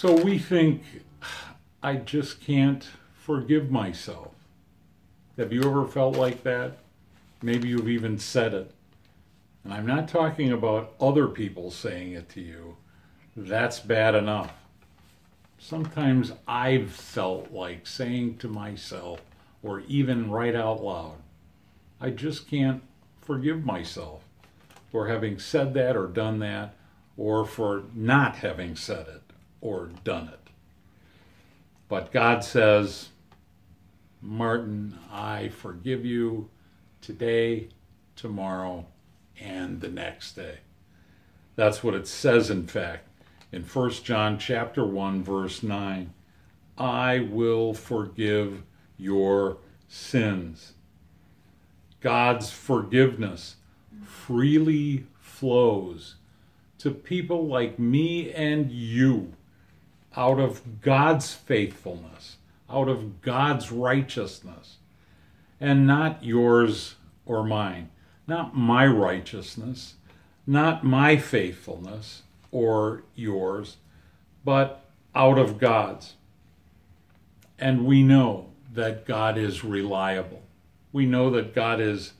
So we think, I just can't forgive myself. Have you ever felt like that? Maybe you've even said it. And I'm not talking about other people saying it to you. That's bad enough. Sometimes I've felt like saying to myself, or even right out loud, I just can't forgive myself for having said that or done that, or for not having said it or done it. But God says, Martin, I forgive you today, tomorrow, and the next day. That's what it says, in fact, in 1 John chapter 1, verse 9. I will forgive your sins. God's forgiveness freely flows to people like me and you out of God's faithfulness, out of God's righteousness, and not yours or mine, not my righteousness, not my faithfulness or yours, but out of God's. And we know that God is reliable. We know that God is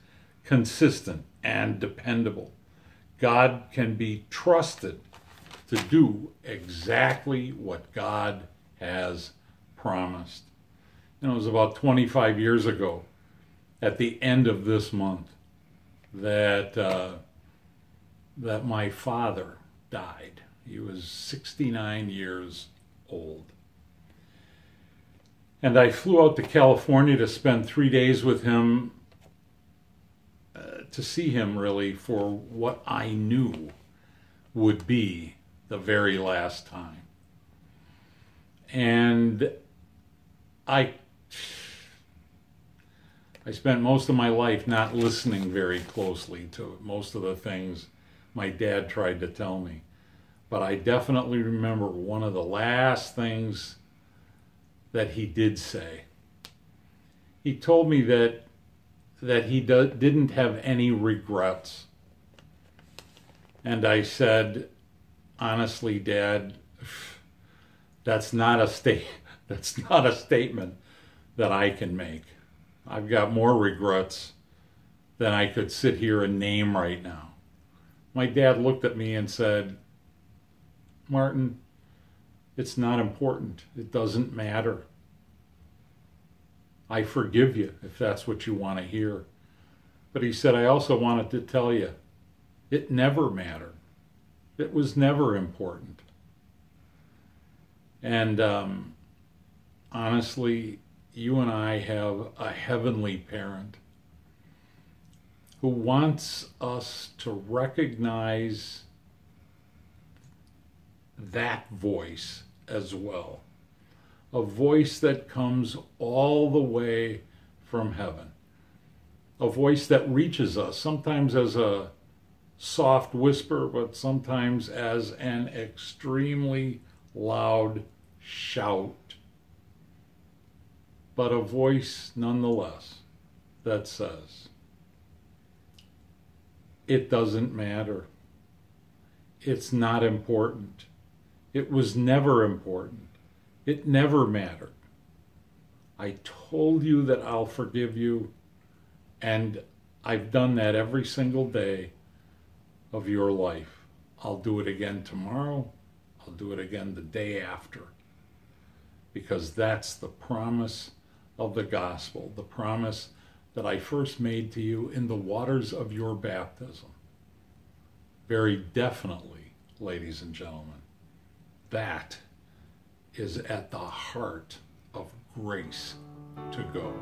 consistent and dependable. God can be trusted to do exactly what God has promised. You know, it was about 25 years ago, at the end of this month, that my father died. He was 69 years old. And I flew out to California to spend 3 days with him, to see him really for what I knew would be the very last time. And I spent most of my life not listening very closely to most of the things my dad tried to tell me. But I definitely remember one of the last things that he did say. He told me that he didn't have any regrets. And I said, honestly, Dad, that's not a statement that I can make. I've got more regrets than I could sit here and name right now. My dad looked at me and said, Martin, it's not important. It doesn't matter. I forgive you if that's what you want to hear. But he said, I also wanted to tell you, it never mattered. It was never important. And honestly, you and I have a heavenly parent who wants us to recognize that voice as well. A voice that comes all the way from heaven. A voice that reaches us, sometimes as a soft whisper, but sometimes as an extremely loud shout. But a voice nonetheless that says, it doesn't matter. It's not important. It was never important. It never mattered. I told you that I'll forgive you, and I've done that every single day of your life. I'll do it again tomorrow. I'll do it again the day after. Because that's the promise of the gospel, the promise that I first made to you in the waters of your baptism. Very definitely, ladies and gentlemen, that is at the heart of grace to go.